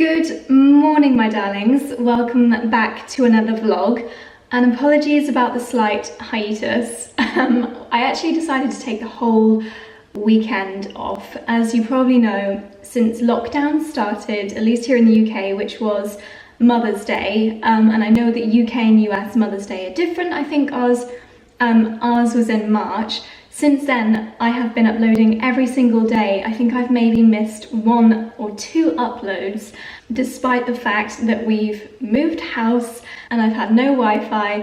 Good morning, my darlings. Welcome back to another vlog. And apologies about the slight hiatus. I actually decided to take the whole weekend off. As you probably know, since lockdown started, at least here in the UK, which was Mother's Day, and I know that UK and US Mother's Day are different. I think ours was in March. Since then, I have been uploading every single day. I think I've maybe missed 1 or 2 uploads, despite the fact that we've moved house and I've had no Wi-Fi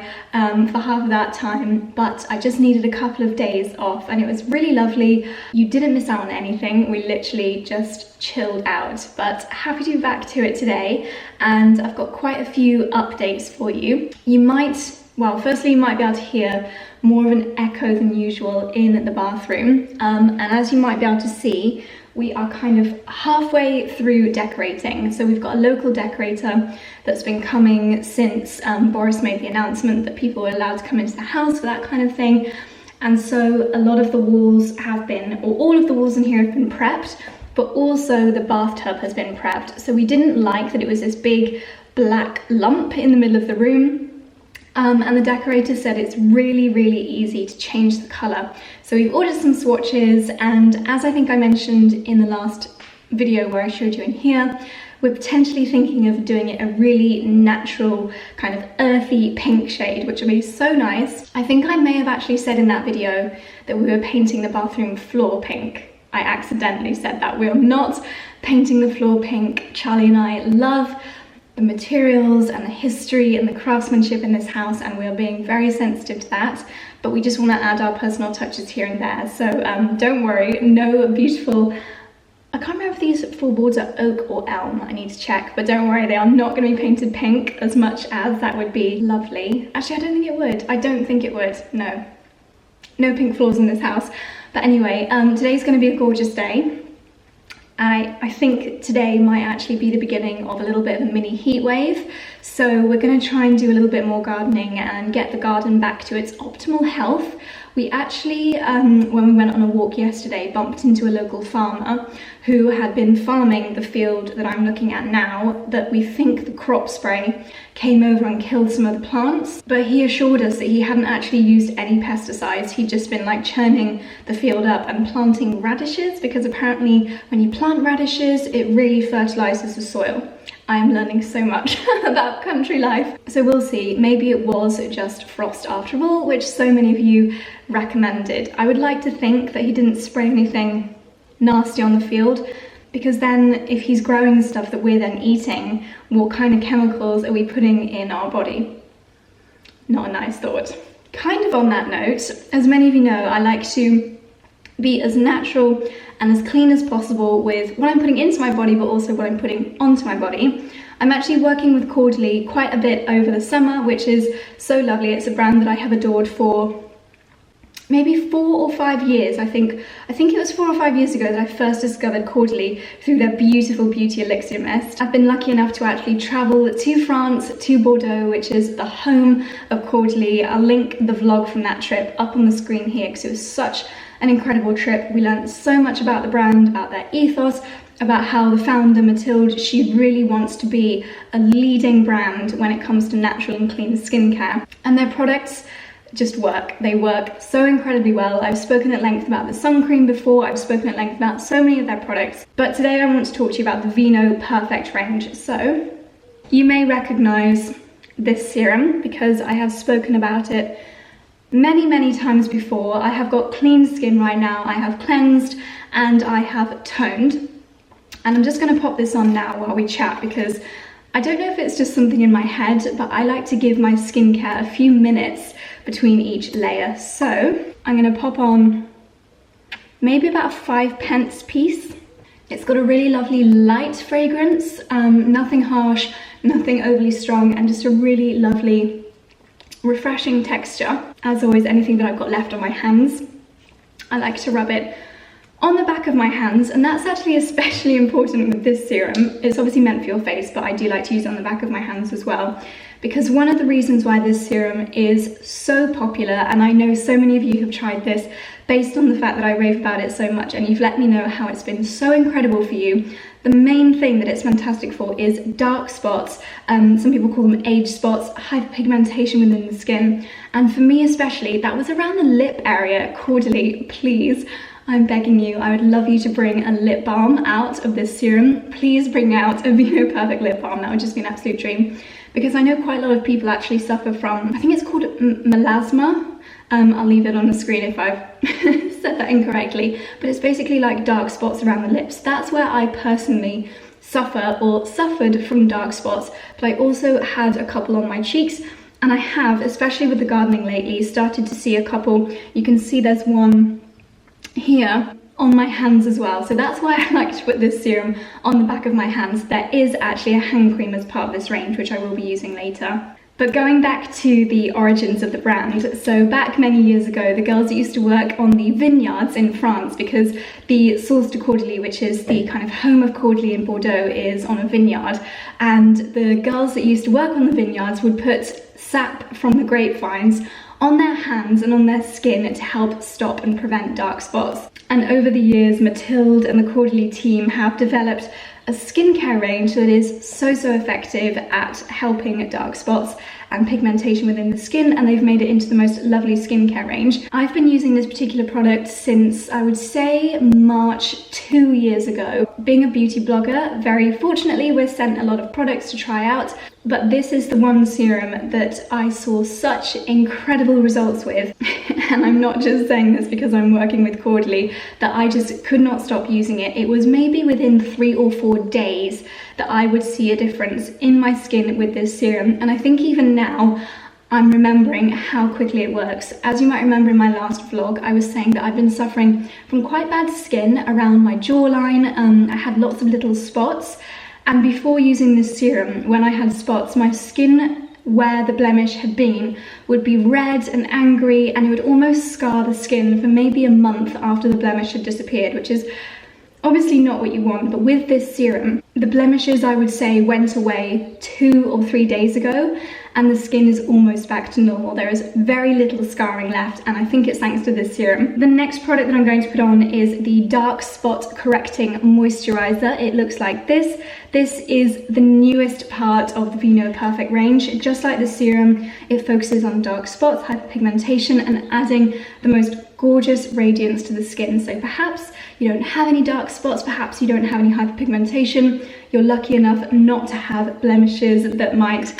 for half of that time, but I just needed a couple of days off and it was really lovely. You didn't miss out on anything. We literally just chilled out, but happy to be back to it today. And I've got quite a few updates for you. Well, firstly, you might be able to hear more of an echo than usual in the bathroom. And as you might be able to see, we are kind of halfway through decorating. So we've got a local decorator that's been coming since Boris made the announcement that people were allowed to come into the house for that kind of thing. And so a lot of the walls have been, or all of the walls in here have been prepped, but also the bathtub has been prepped. So we didn't like that it was this big black lump in the middle of the room. And the decorator said it's really, really easy to change the colour. So we've ordered some swatches, and as I think I mentioned in the last video where I showed you in here, we're potentially thinking of doing it a really natural, kind of earthy pink shade, which would be so nice. I think I may have actually said in that video that we were painting the bathroom floor pink. I accidentally said that. We are not painting the floor pink. Charlie and I love the materials and the history and the craftsmanship in this house, and we are being very sensitive to that, but we just want to add our personal touches here and there. So don't worry, no beautiful, I can't remember if these floorboards are oak or elm, I need to check, but don't worry, they are not going to be painted pink, as much as that would be lovely. Actually, I don't think it would. I don't think it would. No pink floors in this house. But anyway, today's going to be a gorgeous day. I think today might actually be the beginning of a little bit of a mini heat wave. So we're going to try and do a little bit more gardening and get the garden back to its optimal health. We actually, when we went on a walk yesterday, bumped into a local farmer who had been farming the field that I'm looking at now, that we think the crop spray came over and killed some of the plants. But he assured us that he hadn't actually used any pesticides. He'd just been like churning the field up and planting radishes, because apparently when you plant radishes, it really fertilizes the soil. I am learning so much about country life. So we'll see, maybe it was just frost after all, which so many of you recommended. I would like to think that he didn't spray anything nasty on the field, because then if he's growing stuff that we're then eating, what kind of chemicals are we putting in our body? Not a nice thought. Kind of on that note, as many of you know, I like to be as natural and as clean as possible with what I'm putting into my body, but also what I'm putting onto my body. I'm actually working with Caudalie quite a bit over the summer, which is so lovely. It's a brand that I have adored for maybe 4 or 5 years. I think it was 4 or 5 years ago that I first discovered Caudalie through their beautiful beauty elixir mist. I've been lucky enough to actually travel to France, to Bordeaux, which is the home of Caudalie. I'll link the vlog from that trip up on the screen here, because it was such an incredible trip. We learned so much about the brand, about their ethos, about how the founder, Mathilde, she really wants to be a leading brand when it comes to natural and clean skincare. And their products just work. They work so incredibly well. I've spoken at length about the sun cream before. I've spoken at length about so many of their products. But today I want to talk to you about the Vino Perfect range. So you may recognize this serum because I have spoken about it many times before. I have got clean skin right now. I have cleansed and I have toned. And I'm just going to pop this on now while we chat, because I don't know if it's just something in my head, but I like to give my skincare a few minutes between each layer. So I'm going to pop on maybe about a 5 piece. It's got a really lovely light fragrance, nothing harsh, nothing overly strong, and just a really lovely refreshing texture. As always, anything that I've got left on my hands, I like to rub it on the back of my hands, and that's actually especially important with this serum. It's obviously meant for your face, but I do like to use it on the back of my hands as well, because one of the reasons why this serum is so popular, and I know so many of you have tried this based on the fact that I rave about it so much, and you've let me know how it's been so incredible for you. The main thing that it's fantastic for is dark spots. Some people call them age spots, hyperpigmentation within the skin. And for me especially, that was around the lip area. Cordially, please, I'm begging you, I would love you to bring a lip balm out of this serum. Please bring out a Vino Perfect lip balm. That would just be an absolute dream. Because I know quite a lot of people actually suffer from, I think it's called melasma. I'll leave it on the screen if I've said that incorrectly, but it's basically like dark spots around the lips. That's where I personally suffer, or suffered from dark spots, but I also had a couple on my cheeks, and I have, especially with the gardening lately, started to see a couple. You can see there's one here on my hands as well, so that's why I like to put this serum on the back of my hands. There is actually a hand cream as part of this range, which I will be using later. But going back to the origins of the brand, so back many years ago, the girls that used to work on the vineyards in France, because the Source de Caudalie, which is the kind of home of Caudalie in Bordeaux, is on a vineyard, and the girls that used to work on the vineyards would put sap from the grapevines on their hands and on their skin to help stop and prevent dark spots. And over the years, Mathilde and the Caudalie team have developed a skincare range that is so effective at helping dark spots and pigmentation within the skin, and they've made it into the most lovely skincare range. I've been using this particular product since, I would say, March 2 years ago. Being a beauty blogger, very fortunately we're sent a lot of products to try out, but this is the one serum that I saw such incredible results with, and I'm not just saying this because I'm working with Caudalie, that I just could not stop using it. It was maybe within 3 or 4 days that I would see a difference in my skin with this serum, and I think even now I'm remembering how quickly it works. As you might remember in my last vlog, I was saying that I've been suffering from quite bad skin around my jawline. I had lots of little spots, and before using this serum, when I had spots, my skin where the blemish had been would be red and angry, and it would almost scar the skin for maybe a month after the blemish had disappeared, which is obviously not what you want. But with this serum, the blemishes, I would say, went away 2 or 3 days ago, and the skin is almost back to normal. There is very little scarring left, and I think it's thanks to this serum. The next product that I'm going to put on is the Dark Spot Correcting Moisturizer. It looks like this. This is the newest part of the Vino Perfect range. Just like the serum, it focuses on dark spots, hyperpigmentation, and adding the most gorgeous radiance to the skin. So perhaps you don't have any dark spots, perhaps you don't have any hyperpigmentation, you're lucky enough not to have blemishes that might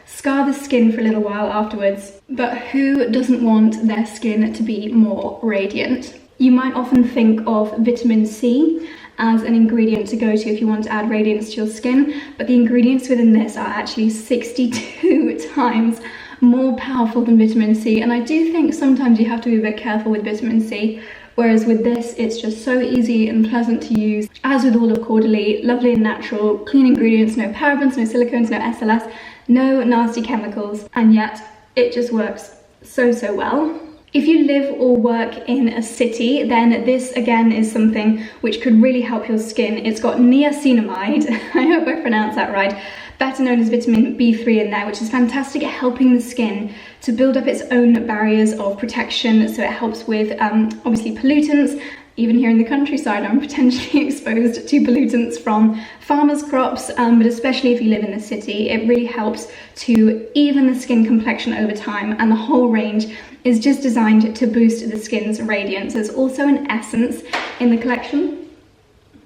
scar the skin for a little while afterwards. But who doesn't want their skin to be more radiant? You might often think of vitamin C as an ingredient to go to if you want to add radiance to your skin, but the ingredients within this are actually 62 times more powerful than vitamin C, and I do think sometimes you have to be a bit careful with vitamin C, whereas with this it's just so easy and pleasant to use. As with all of Caudalie, lovely and natural, clean ingredients, no parabens, no silicones, no SLS, no nasty chemicals, and yet it just works so well. If you live or work in a city, then this again is something which could really help your skin. It's got niacinamide, I hope I pronounced that right, better known as vitamin B3 in there, which is fantastic at helping the skin to build up its own barriers of protection. So it helps with obviously pollutants. Even here in the countryside, I'm potentially exposed to pollutants from farmers' crops, but especially if you live in the city, it really helps to even the skin complexion over time, and the whole range is just designed to boost the skin's radiance. There's also an essence in the collection.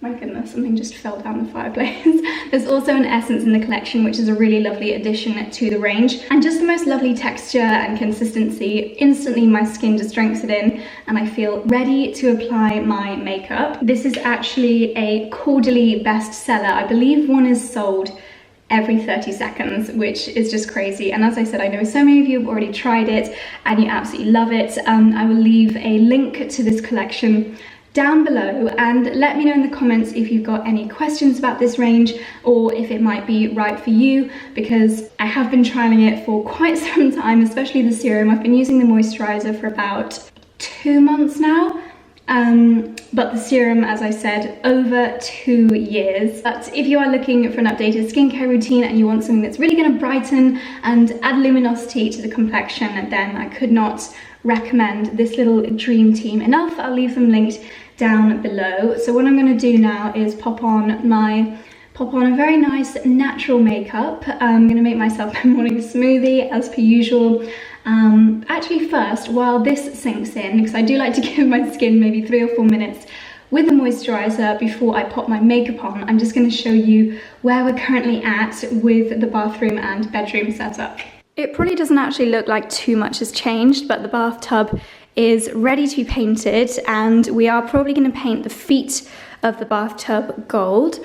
My goodness, something just fell down the fireplace. There's also an essence in the collection, which is a really lovely addition to the range, and just the most lovely texture and consistency. Instantly my skin just drinks it in, and I feel ready to apply my makeup. This is actually a Caudalie bestseller. I believe one is sold every 30 seconds, which is just crazy. And as I said, I know so many of you have already tried it and you absolutely love it. I will leave a link to this collection down below, and let me know in the comments if you've got any questions about this range or if it might be right for you, because I have been trialing it for quite some time, especially the serum. I've been using the moisturizer for about 2 months now, But the serum, as I said, over 2 years. But if you are looking for an updated skincare routine and you want something that's really going to brighten and add luminosity to the complexion, then I could not recommend this little dream team enough. I'll leave them linked down below. So what I'm going to do now is pop on a very nice natural makeup. I'm going to make myself a morning smoothie as per usual. Actually first, while this sinks in, because I do like to give my skin maybe 3 or 4 minutes with a moisturizer before I pop my makeup on, I'm just going to show you where we're currently at with the bathroom and bedroom setup. It probably doesn't actually look like too much has changed, but the bathtub is ready to be painted, and we are probably going to paint the feet of the bathtub gold.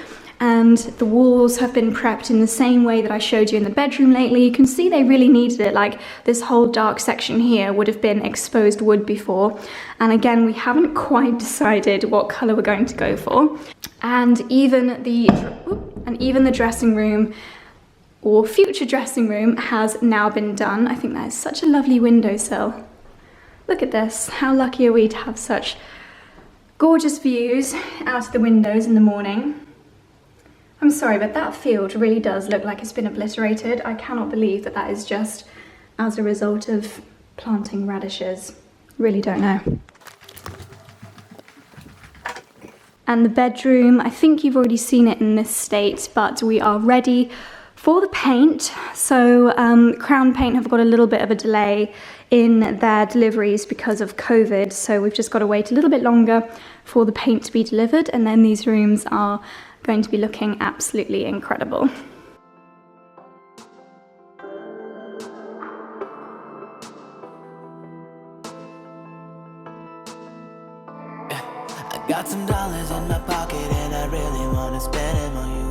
And the walls have been prepped in the same way that I showed you in the bedroom lately. You can see they really needed it, like this whole dark section here would have been exposed wood before. And again, we haven't quite decided what color we're going to go for. And even the dressing room, or future dressing room, has now been done. I think that is such a lovely windowsill. Look at this, how lucky are we to have such gorgeous views out of the windows in the morning. I'm sorry, but that field really does look like it's been obliterated. I cannot believe that that is just as a result of planting radishes. Really don't know. And the bedroom, I think you've already seen it in this state, but we are ready for the paint. So Crown Paint have got a little bit of a delay in their deliveries because of COVID. So we've just got to wait a little bit longer for the paint to be delivered. And then these rooms are going to be looking absolutely incredible. I got some dollars in my pocket and I really wanna spend them on you.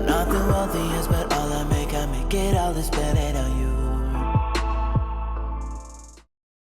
Not the wealthiest, but all I make it all to spend it on